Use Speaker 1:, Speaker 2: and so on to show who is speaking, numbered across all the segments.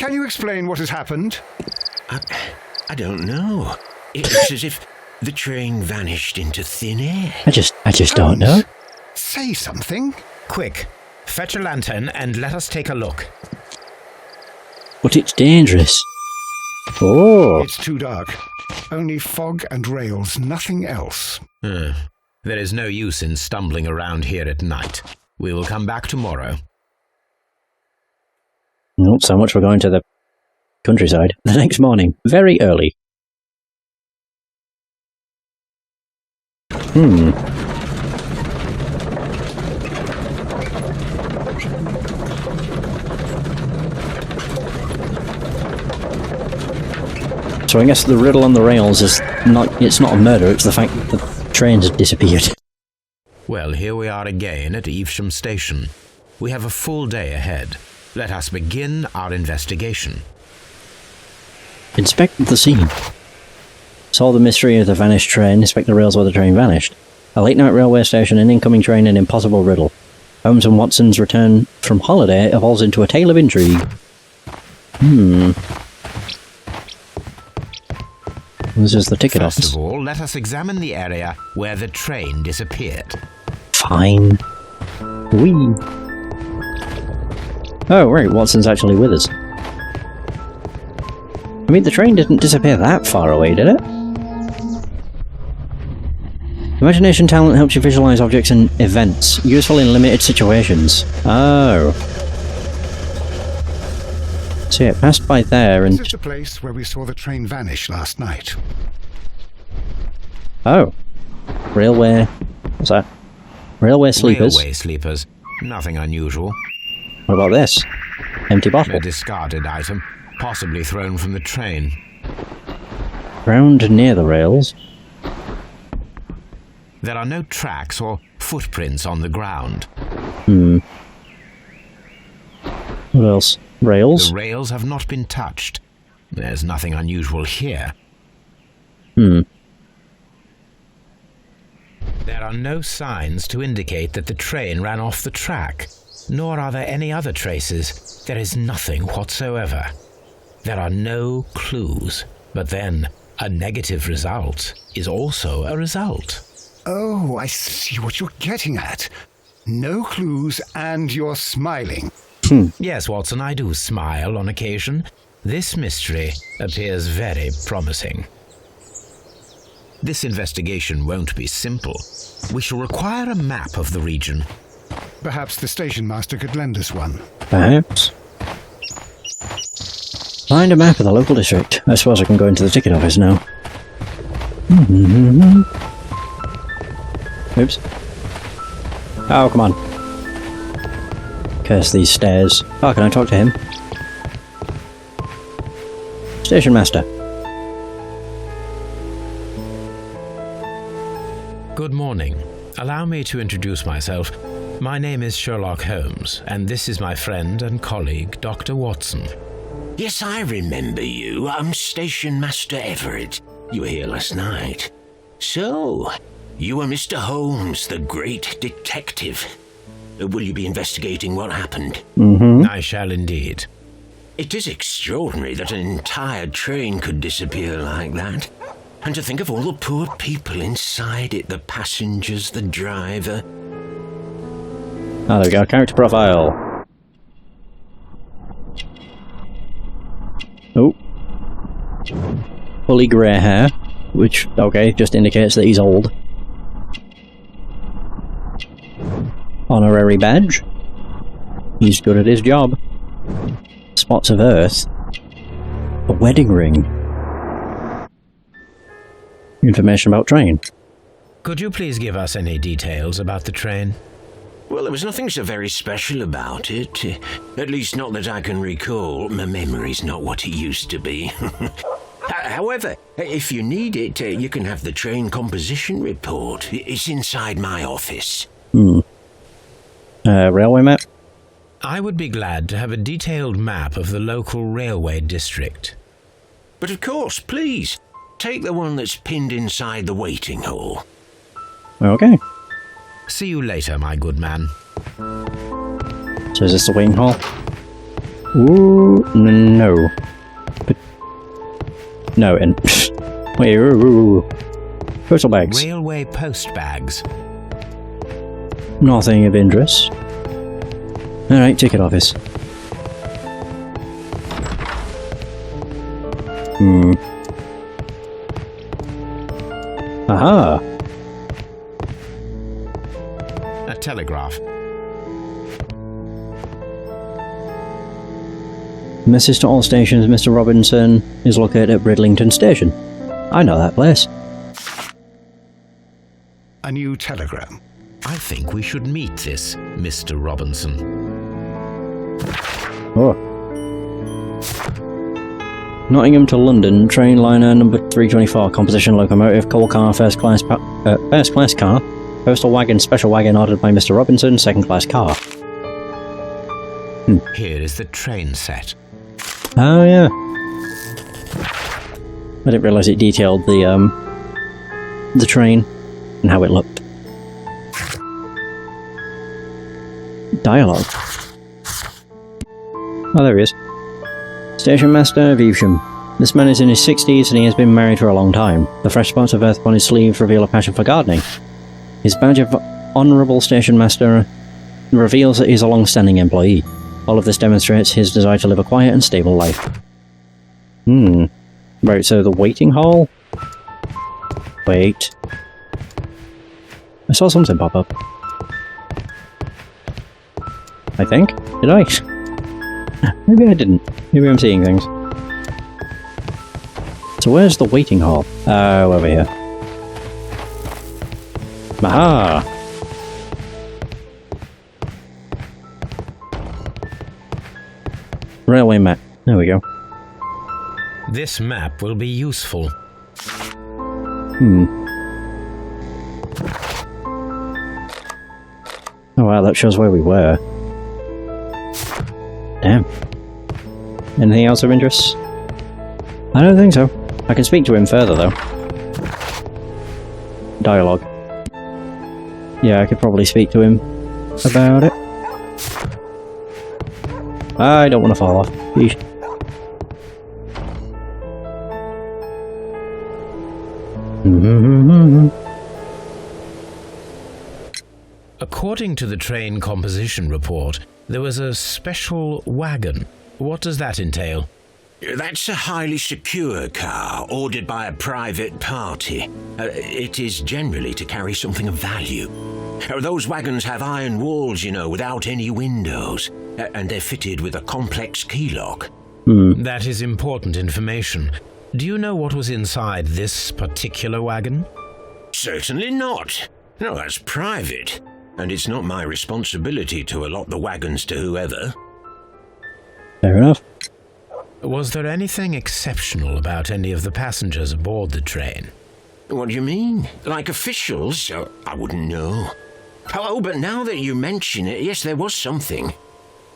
Speaker 1: Can you explain what has happened?
Speaker 2: I don't know. It's as if the train vanished into thin air.
Speaker 3: I just don't know.
Speaker 1: Say something.
Speaker 4: Quick, fetch a lantern and let us take a look.
Speaker 3: But it's dangerous. Oh.
Speaker 1: It's too dark. Only fog and rails, nothing else.
Speaker 4: There is no use in stumbling around here at night. We will come back tomorrow.
Speaker 3: Not so much for going to the countryside. The next morning, very early. So I guess the riddle on the rails is it's not a murder, it's the fact that the train has disappeared.
Speaker 4: Well, here we are again at Evesham Station. We have a full day ahead. Let us begin our investigation.
Speaker 3: Inspect the scene. Solve the mystery of the vanished train, inspect the rails where the train vanished. A late-night railway station, an incoming train, an impossible riddle. Holmes and Watson's return from holiday evolves into a tale of intrigue. This is the ticket office.
Speaker 4: First of all, let us examine the area where the train disappeared.
Speaker 3: Fine. Whee! Oh, right, Watson's actually with us. I mean, the train didn't disappear that far away, did it? Imagination talent helps you visualize objects and events, useful in limited situations. Oh. See, it passed by there and...
Speaker 1: This is the place where we saw the train vanish last night.
Speaker 3: Oh. Railway... What's that? Railway sleepers.
Speaker 4: Railway sleepers. Nothing unusual.
Speaker 3: What about this? Empty bottle.
Speaker 4: A discarded item, possibly thrown from the train.
Speaker 3: Ground near the rails.
Speaker 4: There are no tracks or footprints on the ground.
Speaker 3: What else? Rails?
Speaker 4: The rails have not been touched. There's nothing unusual here. There are no signs to indicate that the train ran off the track, nor are there any other traces. There is nothing whatsoever. There are no clues. But then, a negative result is also a result.
Speaker 1: Oh, I see what you're getting at. No clues and you're smiling.
Speaker 4: Yes, Watson, I do smile on occasion. This mystery appears very promising. This investigation won't be simple. We shall require a map of the region.
Speaker 1: Perhaps the station master could lend us one.
Speaker 3: Perhaps. Find a map of the local district. I suppose I can go into the ticket office now. Oops. Oh, come on. Curse these stairs. Oh, can I talk to him? Station master.
Speaker 4: Good morning. Allow me to introduce myself. My name is Sherlock Holmes, and this is my friend and colleague, Dr. Watson.
Speaker 2: Yes, I remember you. I'm Station Master Everett. You were here last night. So, you are Mr. Holmes, the great detective. Will you be investigating what happened?
Speaker 4: I shall indeed.
Speaker 2: It is extraordinary that an entire train could disappear like that. And to think of all the poor people inside it, the passengers, the driver.
Speaker 3: Oh, there we go. Character profile. Oh. Fully grey hair, which, okay, just indicates that he's old. Honorary badge. He's good at his job. Spots of earth. A wedding ring. Information about train.
Speaker 4: Could you please give us any details about the train?
Speaker 2: Well, there was nothing so very special about it. At least not that I can recall. My memory's not what it used to be. However, if you need it, you can have the train composition report. It's inside my office.
Speaker 3: Railway map?
Speaker 4: I would be glad to have a detailed map of the local railway district.
Speaker 2: But of course, please, take the one that's pinned inside the waiting hall.
Speaker 3: Okay.
Speaker 4: See you later, my good man.
Speaker 3: So is this the waiting hall? Ooh, no. But, no, and... Wait, ooh. Postal bags.
Speaker 4: Railway post bags.
Speaker 3: Nothing of interest. Alright, ticket office. Aha!
Speaker 4: A telegraph.
Speaker 3: Message to all stations, Mr. Robinson is located at Bridlington Station. I know that place.
Speaker 1: A new telegram.
Speaker 4: I think we should meet this Mr. Robinson.
Speaker 3: Oh. Nottingham to London, train liner number 324, composition locomotive, coal car, first class car, postal wagon, special wagon ordered by Mr. Robinson, second class car.
Speaker 4: Here is the train set.
Speaker 3: Oh yeah. I didn't realise it detailed the train and how it looked. Dialogue. Oh, there he is. Station Master Evesham. This man is in his 60s and he has been married for a long time. The fresh spots of earth upon his sleeve reveal a passion for gardening. His badge of Honourable Station Master reveals that he is a long-standing employee. All of this demonstrates his desire to live a quiet and stable life. Right, so the waiting hall? Wait. I saw something pop up. I think? Did I? Maybe I didn't. Maybe I'm seeing things. So where's the waiting hall? Oh, over here. Aha! Railway map. There we go.
Speaker 4: This map will be useful.
Speaker 3: Oh wow, that shows where we were. Damn. Anything else of interest? I don't think so. I can speak to him further, though. Dialogue. Yeah, I could probably speak to him about it. I don't want to fall off. Yeesh.
Speaker 4: According to the train composition report, there was a special wagon. What does that entail?
Speaker 2: That's a highly secure car, ordered by a private party. It is generally to carry something of value. Those wagons have iron walls, you know, without any windows, and they're fitted with a complex key lock.
Speaker 4: That is important information. Do you know what was inside this particular wagon?
Speaker 2: Certainly not. No, that's private, and it's not my responsibility to allot the wagons to whoever.
Speaker 3: Fair enough.
Speaker 4: Was there anything exceptional about any of the passengers aboard the train?
Speaker 2: What do you mean? Like officials? I wouldn't know. Oh, but now that you mention it, yes, there was something.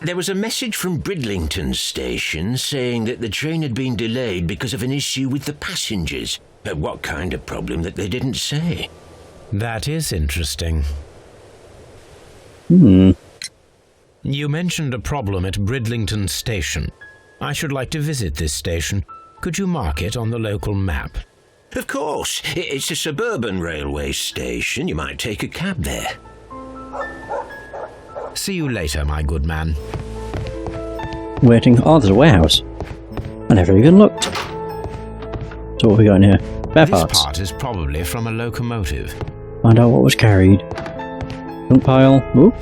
Speaker 2: There was a message from Bridlington Station saying that the train had been delayed because of an issue with the passengers. But what kind of problem that they didn't say?
Speaker 4: That is interesting. You mentioned a problem at Bridlington Station. I should like to visit this station. Could you mark it on the local map?
Speaker 2: Of course. It's a suburban railway station. You might take a cab there.
Speaker 4: See you later, my good man.
Speaker 3: Waiting. Oh, there's a warehouse. I never even looked. So what have we got in here? Spare parts.
Speaker 4: This part is probably from a locomotive.
Speaker 3: Find out what was carried. Junk pile. Ooh.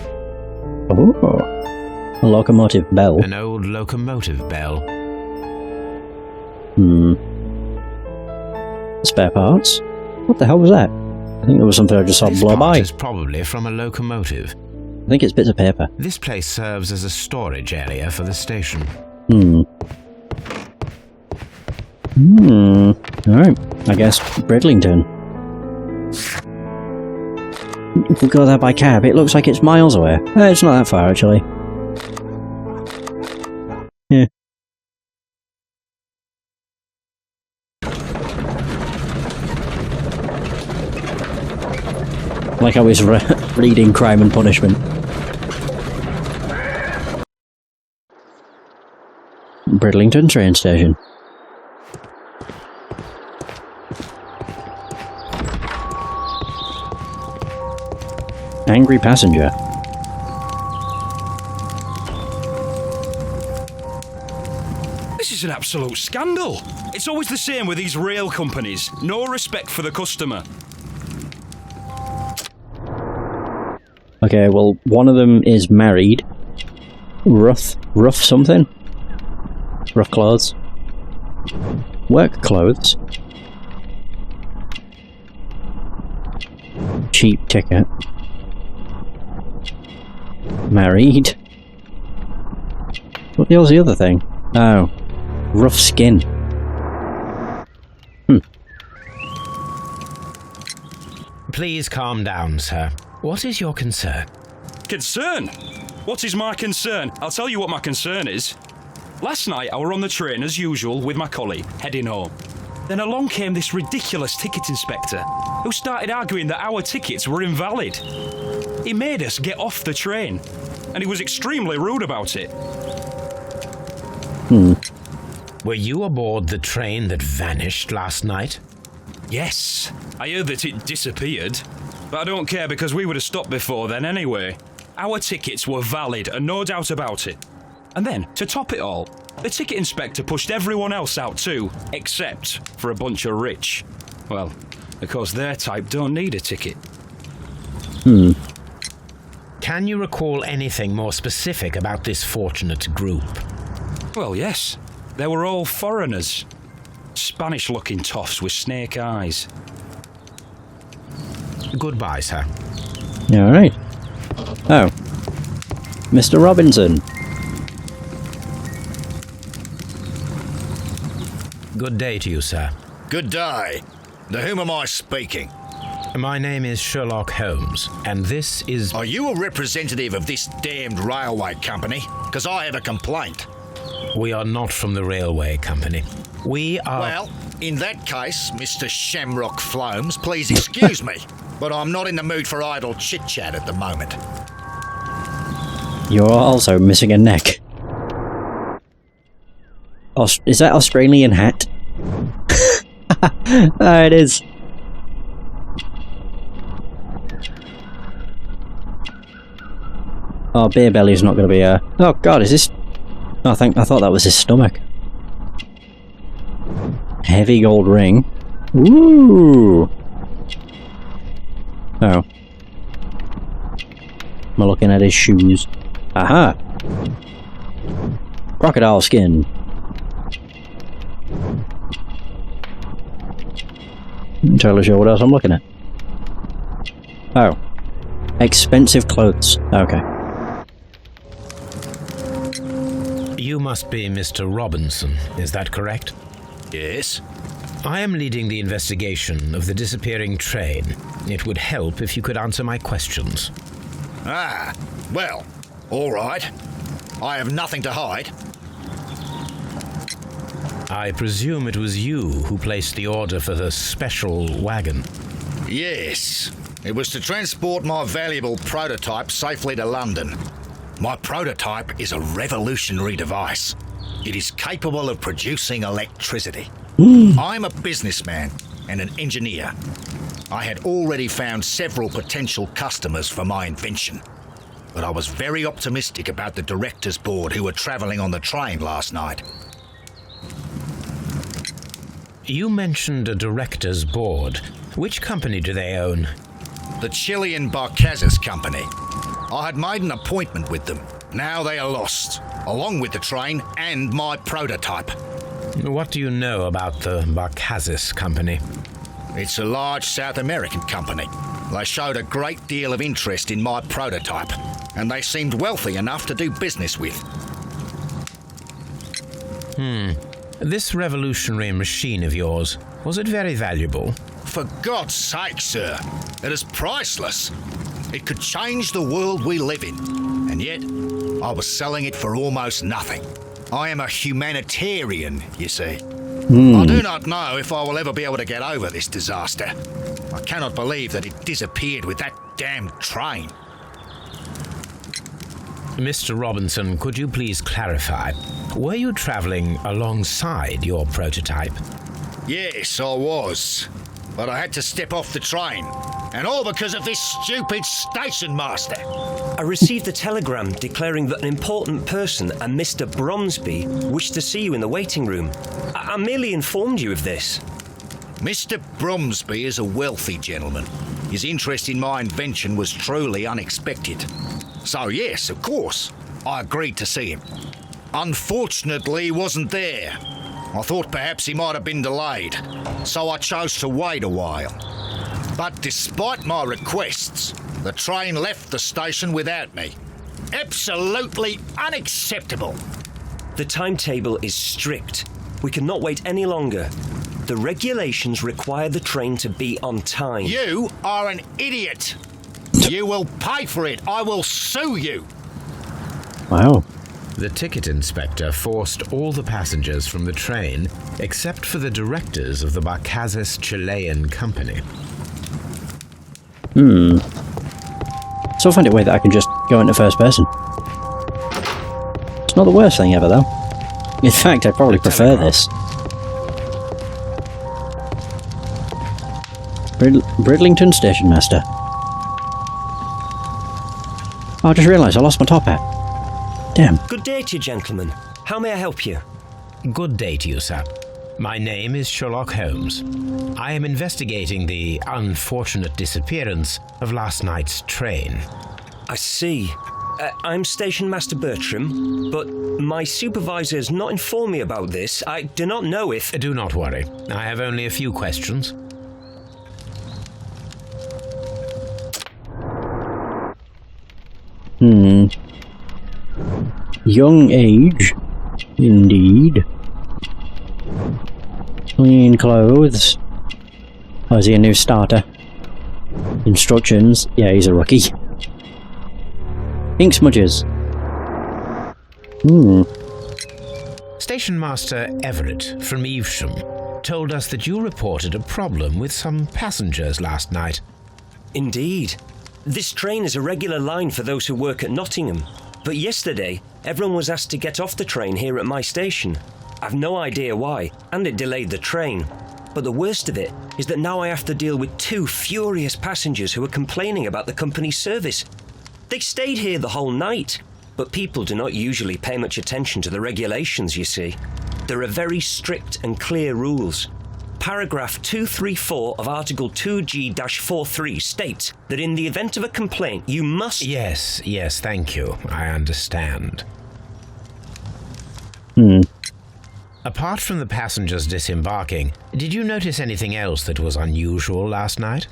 Speaker 3: Oh. A locomotive bell.
Speaker 4: An old locomotive bell.
Speaker 3: Spare parts? What the hell was that? I think there was something I just saw blow by.
Speaker 4: This part is probably from a locomotive.
Speaker 3: I think it's bits of paper.
Speaker 4: This place serves as a storage area for the station.
Speaker 3: Alright. I guess Bridlington. We'll go there by cab. It looks like it's miles away. It's not that far, actually. Yeah. Like I was reading Crime and Punishment. Bridlington train station. Angry passenger.
Speaker 5: This is an absolute scandal. It's always the same with these rail companies. No respect for the customer.
Speaker 3: Okay, well, one of them is married. Rough something? Rough clothes. Work clothes. Cheap ticket. Married. What the hell's the other thing? Oh. Rough skin.
Speaker 4: Please calm down, sir. What is your concern?
Speaker 5: Concern? What is my concern? I'll tell you what my concern is. Last night I were on the train as usual with my colleague, heading home. Then along came this ridiculous ticket inspector who started arguing that our tickets were invalid. He made us get off the train, and he was extremely rude about it.
Speaker 4: Were you aboard the train that vanished last night?
Speaker 5: Yes, I heard that it disappeared, but I don't care because we would have stopped before then anyway. Our tickets were valid and no doubt about it. And then, to top it all, the ticket inspector pushed everyone else out too, except for a bunch of rich. Well, of course their type don't need a ticket.
Speaker 4: Can you recall anything more specific about this fortunate group?
Speaker 5: Well, yes. They were all foreigners. Spanish-looking toffs with snake eyes.
Speaker 4: Goodbye, sir.
Speaker 3: Alright. Oh. Mr. Robinson.
Speaker 4: Good day to you, sir.
Speaker 6: Good day. To whom am I speaking?
Speaker 4: My name is Sherlock Holmes, and this is...
Speaker 6: Are you a representative of this damned railway company? Because I have a complaint.
Speaker 4: We are not from the railway company. We are...
Speaker 6: Well, in that case, Mr. Shamrock Flomes, please excuse me, but I'm not in the mood for idle chit-chat at the moment.
Speaker 3: You're also missing a neck. Is that Australian hat? It is. Oh, Beer Belly's not going to be Oh god, is this... I thought that was his stomach. Heavy gold ring. Ooh. Oh. Am I looking at his shoes? Aha! Crocodile skin. I'm not entirely sure what else I'm looking at. Oh. Expensive clothes. Okay.
Speaker 4: You must be Mr. Robinson, is that correct?
Speaker 6: Yes?
Speaker 4: I am leading the investigation of the disappearing train. It would help if you could answer my questions.
Speaker 6: Ah, well, all right. I have nothing to hide.
Speaker 4: I presume it was you who placed the order for the special wagon.
Speaker 6: Yes. It was to transport my valuable prototype safely to London. My prototype is a revolutionary device. It is capable of producing electricity. I'm a businessman and an engineer. I had already found several potential customers for my invention, but I was very optimistic about the directors' board who were travelling on the train last night.
Speaker 4: You mentioned a director's board. Which company do they own?
Speaker 6: The Chilean Barcazes Company. I had made an appointment with them. Now they are lost, along with the train and my prototype.
Speaker 4: What do you know about the Barcazes Company?
Speaker 6: It's a large South American company. They showed a great deal of interest in my prototype, and they seemed wealthy enough to do business with.
Speaker 4: This revolutionary machine of yours, was it very valuable?
Speaker 6: For God's sake, sir, it is priceless. It could change the world we live in, and yet I was selling it for almost nothing. I am a humanitarian, you see. I do not know if I will ever be able to get over this disaster. I cannot believe that it disappeared with that damned train.
Speaker 4: Mr. Robinson, could you please clarify? Were you travelling alongside your prototype?
Speaker 6: Yes, I was. But I had to step off the train. And all because of this stupid station master.
Speaker 7: I received a telegram declaring that an important person, a Mr. Bromsby, wished to see you in the waiting room. I merely informed you of this.
Speaker 6: Mr. Bromsby is a wealthy gentleman. His interest in my invention was truly unexpected. So yes, of course, I agreed to see him. Unfortunately, he wasn't there. I thought perhaps he might have been delayed, so I chose to wait a while. But despite my requests, the train left the station without me. Absolutely unacceptable.
Speaker 7: The timetable is strict. We cannot wait any longer. The regulations require the train to be on time.
Speaker 6: You are an idiot. You will pay for it. I will sue you.
Speaker 3: Wow.
Speaker 4: The ticket inspector forced all the passengers from the train except for the directors of the Barcazes Chilean Company.
Speaker 3: So I'll find a way that I can just go into first person. It's not the worst thing ever, though. In fact, I probably prefer this. Bridlington Station Master. Oh, I just realised I lost my top hat. Damn.
Speaker 7: Good day to you, gentlemen. How may I help you?
Speaker 4: Good day to you, sir. My name is Sherlock Holmes. I am investigating the unfortunate disappearance of last night's train.
Speaker 7: I see. I'm Station Master Bertram, but my supervisor has not informed me about this. I do not know if...
Speaker 4: Do not worry. I have only a few questions.
Speaker 3: Young age, indeed. Clean clothes. Oh, is he a new starter? Instructions. Yeah, he's a rookie. Ink smudges.
Speaker 4: Station Master Everett from Evesham told us that you reported a problem with some passengers last night.
Speaker 7: Indeed. This train is a regular line for those who work at Nottingham. But yesterday, everyone was asked to get off the train here at my station. I've no idea why, and it delayed the train. But the worst of it is that now I have to deal with 2 furious passengers who are complaining about the company's service. They stayed here the whole night, but people do not usually pay much attention to the regulations, you see. There are very strict and clear rules. Paragraph 234 of Article 2G-43 states that in the event of a complaint, you must...
Speaker 4: Yes, thank you. I understand. Apart from the passengers disembarking, did you notice anything else that was unusual last night?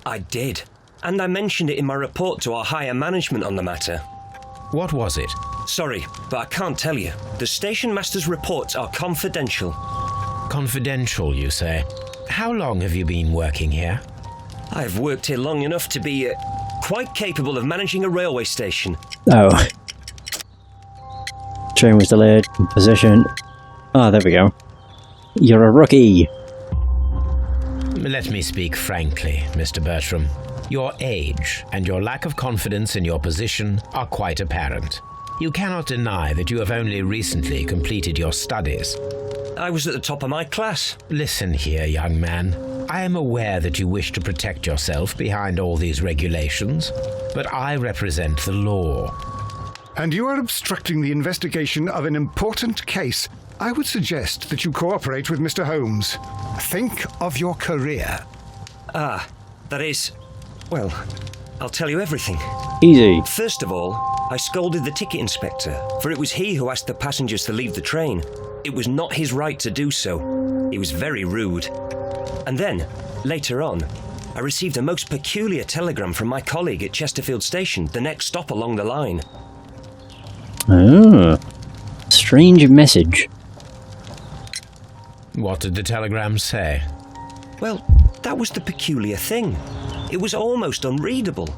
Speaker 7: I did, and I mentioned it in my report to our higher management on the matter.
Speaker 4: What was it?
Speaker 7: Sorry, but I can't tell you. The station master's reports are confidential.
Speaker 4: Confidential, you say? How long have you been working here?
Speaker 7: I've worked here long enough to be quite capable of managing a railway station.
Speaker 3: Oh. Train was delayed. Position. Ah, there we go. You're a rookie.
Speaker 4: Let me speak frankly, Mr. Bertram. Your age and your lack of confidence in your position are quite apparent. You cannot deny that you have only recently completed your studies.
Speaker 7: I was at the top of my class.
Speaker 4: Listen here, young man. I am aware that you wish to protect yourself behind all these regulations, but I represent the law.
Speaker 1: And you are obstructing the investigation of an important case. I would suggest that you cooperate with Mr. Holmes. Think of your career.
Speaker 7: That is... Well, I'll tell you everything.
Speaker 3: Easy.
Speaker 7: First of all, I scolded the ticket inspector, for it was he who asked the passengers to leave the train. It was not his right to do so. He was very rude. And then, later on, I received a most peculiar telegram from my colleague at Chesterfield Station, the next stop along the line.
Speaker 3: Ah. Strange message.
Speaker 4: What did the telegram say?
Speaker 7: Well, that was the peculiar thing. It was almost unreadable.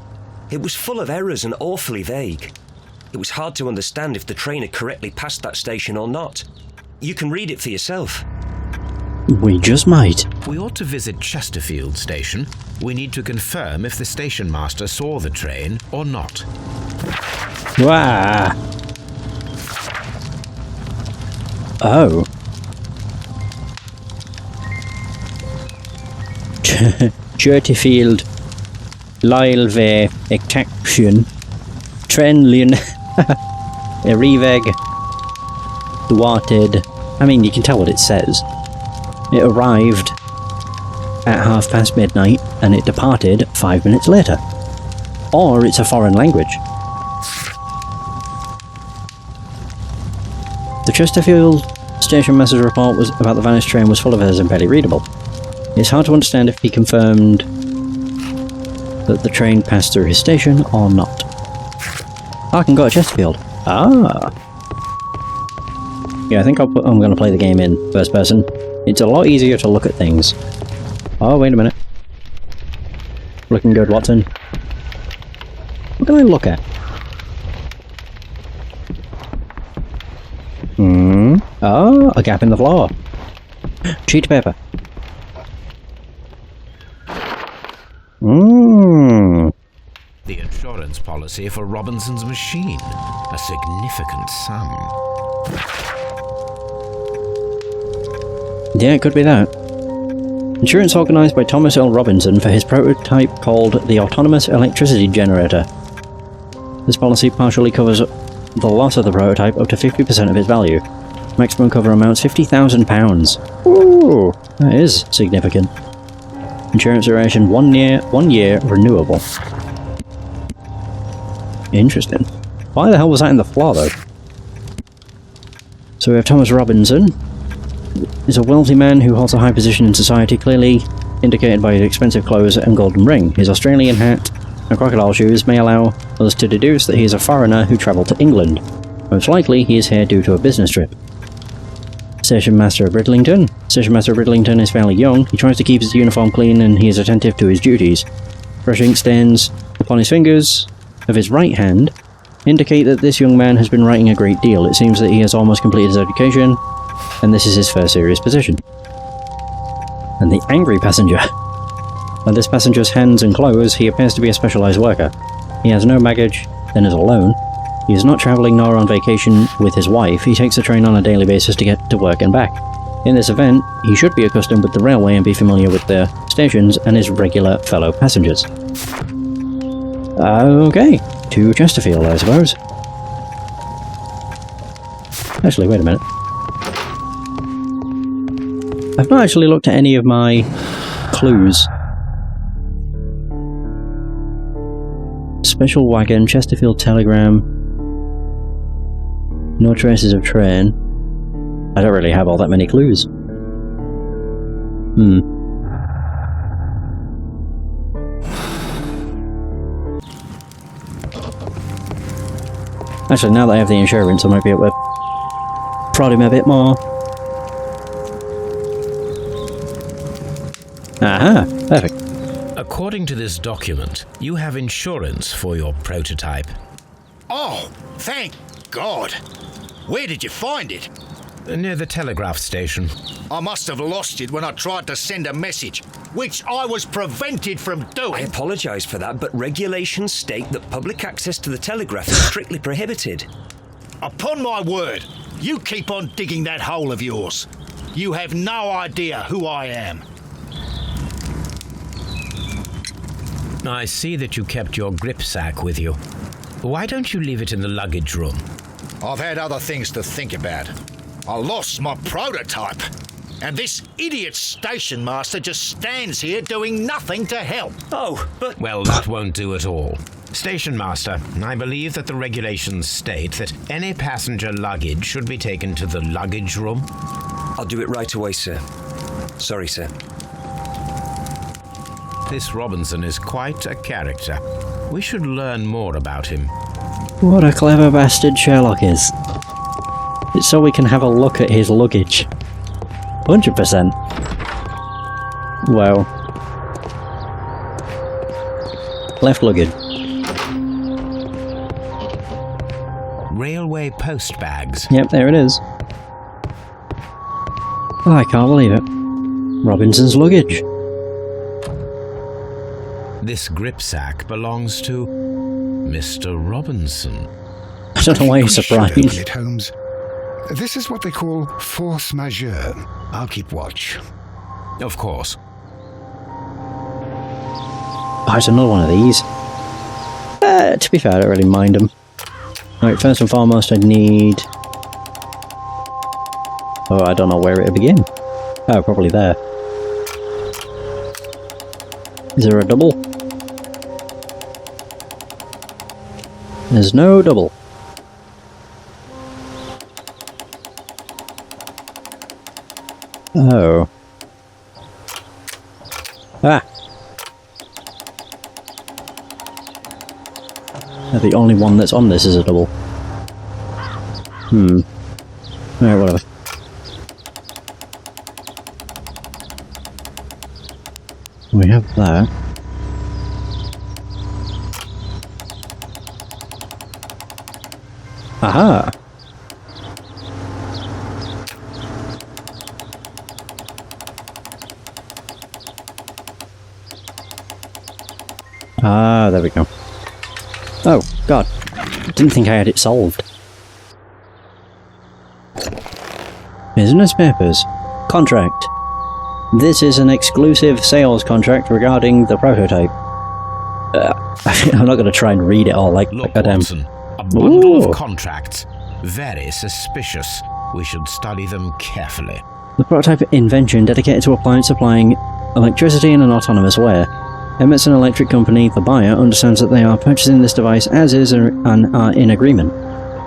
Speaker 7: It was full of errors and awfully vague. It was hard to understand if the train had correctly passed that station or not. You can read it for yourself.
Speaker 3: We just might.
Speaker 4: We ought to visit Chesterfield Station. We need to confirm if the station master saw the train or not.
Speaker 3: Wah! Oh. Chesterfield Lyle Extraction Trenlian Eriveg Thwarted. I mean, you can tell what it says. It arrived at midnight and it departed 5 minutes later. Or it's a foreign language. The Chesterfield station master's report was about the vanished train was full of errors and barely readable. It's hard to understand if he confirmed that the train passed through his station or not. I can go to Chesterfield. Ah. Yeah, I think I'm going to play the game in first person. It's a lot easier to look at things. Oh, wait a minute. Looking good, Watson. What can I look at? Oh, a gap in the floor. Sheet of paper.
Speaker 4: The insurance policy for Robinson's machine. A significant sum.
Speaker 3: Yeah, it could be that. Insurance organised by Thomas L. Robinson for his prototype called the Autonomous Electricity Generator. This policy partially covers the loss of the prototype up to 50% of its value. Maximum cover amounts £50,000. Ooh, that is significant. Insurance duration 1 year renewable. Interesting. Why the hell was that in the floor though? So we have Thomas Robinson. He's a wealthy man who holds a high position in society, clearly indicated by his expensive clothes and golden ring. His Australian hat and crocodile shoes may allow us to deduce that he is a foreigner who travelled to England. Most likely, he is here due to a business trip. Station Master of Bridlington. Station Master of Bridlington is fairly young. He tries to keep his uniform clean and he is attentive to his duties. Fresh ink stains upon his fingers of his right hand indicate that this young man has been writing a great deal. It seems that he has almost completed his education, and this is his first serious position. And the angry passenger. By this passenger's hands and clothes, he appears to be a specialised worker. He has no baggage, then is alone. He is not travelling nor on vacation with his wife. He takes the train on a daily basis to get to work and back. In this event, he should be accustomed with the railway and be familiar with the stations and his regular fellow passengers. Okay, to Chesterfield, I suppose. Actually, wait a minute. I've not actually looked at any of my clues. Special wagon, Chesterfield telegram. No traces of train. I don't really have all that many clues. Actually, now that I have the insurance, I might be able to prod him a bit more. Aha, perfect.
Speaker 4: According to this document, you have insurance for your prototype.
Speaker 6: Oh, thank God. Where did you find it?
Speaker 4: Near the telegraph station.
Speaker 6: I must have lost it when I tried to send a message, which I was prevented from
Speaker 7: I
Speaker 6: doing.
Speaker 7: apologise for that, but regulations state that public access to the telegraph is strictly prohibited.
Speaker 6: Upon my word, you keep on digging that hole of yours. You have no idea who I am.
Speaker 4: I see that you kept your grip sack with you. Why don't you leave it in the luggage room?
Speaker 6: I've had other things to think about. I lost my prototype, and this idiot station master just stands here doing nothing to help.
Speaker 7: Oh, but...
Speaker 4: Well, that won't do at all. Station Master, I believe that the regulations state that any passenger luggage should be taken to the luggage room.
Speaker 7: I'll do it right away, sir. Sorry, sir.
Speaker 4: This Robinson is quite a character. We should learn more about him.
Speaker 3: What a clever bastard Sherlock is. It's so we can have a look at his luggage. 100%. Wow. Left luggage.
Speaker 4: Railway post bags.
Speaker 3: Yep, there it is. Oh, I can't believe it. Robinson's luggage.
Speaker 4: This grip sack belongs to Mr. Robinson.
Speaker 3: I don't know why you're
Speaker 1: You should
Speaker 3: surprised.
Speaker 1: open it, Holmes. This is what they call force majeure. I'll keep watch.
Speaker 4: Of course.
Speaker 3: Oh, it's another one of these. To be fair, I don't really mind them. Right, first and foremost, I need... Oh, I don't know where it'll begin. Oh, probably there. Is there a double? There's no double. Oh. Ah! The only one that's on this is a double. Alright, whatever. We have that. Aha! Ah, there we go. Oh, God. Didn't think I had it solved. Business papers. Contract. This is an exclusive sales contract regarding the prototype. I'm not going to try and read it all like
Speaker 4: Look,
Speaker 3: goddamn.
Speaker 4: Watson, a bundle
Speaker 3: Ooh.
Speaker 4: of contracts. Very suspicious. We should study them carefully.
Speaker 3: The prototype invention dedicated to appliance supplying electricity in an autonomous way. Emmett's an electric company. The buyer understands that they are purchasing this device as is and are in agreement.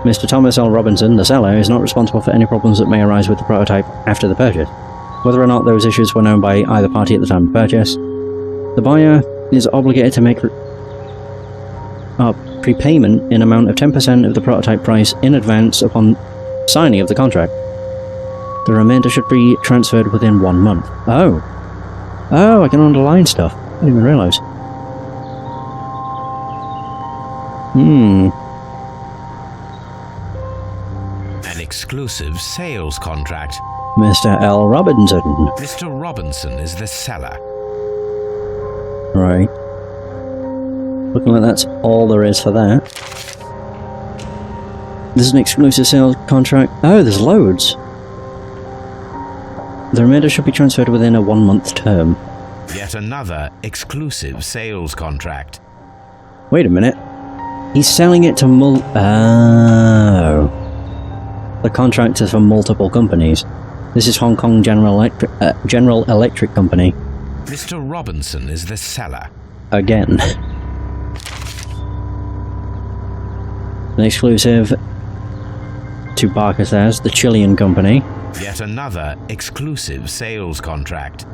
Speaker 3: Mr. Thomas L. Robinson, the seller, is not responsible for any problems that may arise with the prototype after the purchase. Whether or not those issues were known by either party at the time of purchase, the buyer is obligated to make prepayment in amount of 10% of the prototype price in advance upon signing of the contract. The remainder should be transferred within 1 month. Oh, I can underline stuff. I didn't even realise.
Speaker 4: An exclusive sales contract.
Speaker 3: Mr. L. Robinson.
Speaker 4: Mr. Robinson is the seller.
Speaker 3: Right. Looking like that's all there is for that. This is an exclusive sales contract. Oh, there's loads. The remainder should be transferred within a 1 month term.
Speaker 4: Yet another exclusive sales contract.
Speaker 3: Wait a minute. He's selling it to Oh. The contract is for multiple companies. This is Hong Kong General Electric Company.
Speaker 4: Mr. Robinson is the seller.
Speaker 3: Again. An exclusive to Barker says, the Chilean company.
Speaker 4: Yet another exclusive sales contract.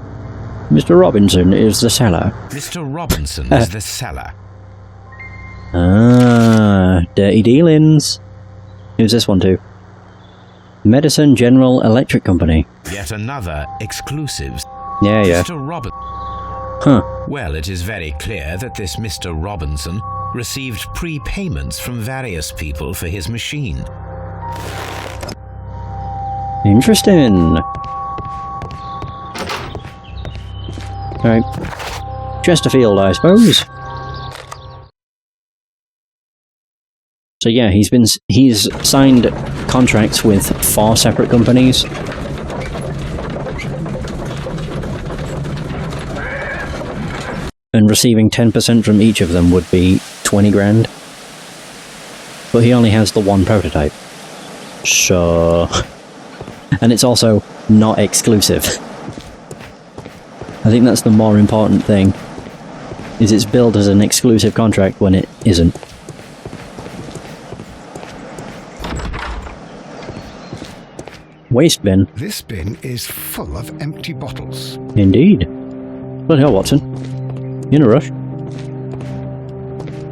Speaker 3: Mr. Robinson is the seller.
Speaker 4: Mr. Robinson is the seller.
Speaker 3: Ah, dirty dealings. Who's this one to? Medicine General Electric Company.
Speaker 4: Yet another exclusive.
Speaker 3: Yeah.
Speaker 4: Mr. Robinson.
Speaker 3: Huh.
Speaker 4: Well, it is very clear that this Mr. Robinson received prepayments from various people for his machine.
Speaker 3: Interesting. Alright. Chesterfield, I suppose. So yeah, he's signed contracts with 4 separate companies. And receiving 10% from each of them would be 20 grand. But he only has the one prototype. So... And it's also not exclusive. I think that's the more important thing. Is it's billed as an exclusive contract when it isn't. Waste bin.
Speaker 1: This bin is full of empty bottles.
Speaker 3: Indeed. Bloody hell, Watson. In a rush.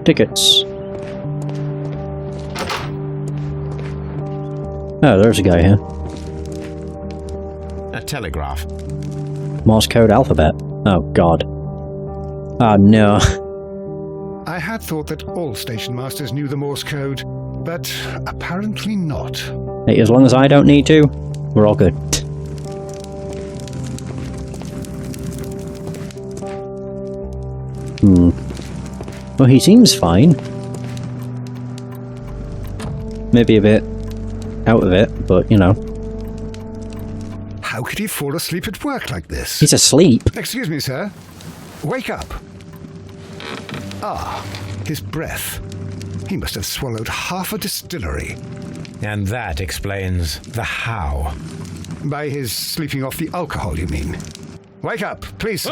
Speaker 3: Tickets. Oh, there's a guy here.
Speaker 4: A telegraph.
Speaker 3: Morse code alphabet. Oh, God. Oh, no.
Speaker 1: I had thought that all station masters knew the Morse code, but apparently not.
Speaker 3: Hey, as long as I don't need to, we're all good. Well, he seems fine. maybe a bit out of it, but you know.
Speaker 1: How could he fall asleep at work like this?
Speaker 3: He's asleep.
Speaker 1: Excuse me, sir. Wake up. Ah, his breath. He must have swallowed half a distillery.
Speaker 4: And that explains the how.
Speaker 1: By his sleeping off the alcohol, you mean? Wake up, please.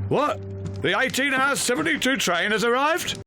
Speaker 8: What? The 18 hours 72 train has arrived?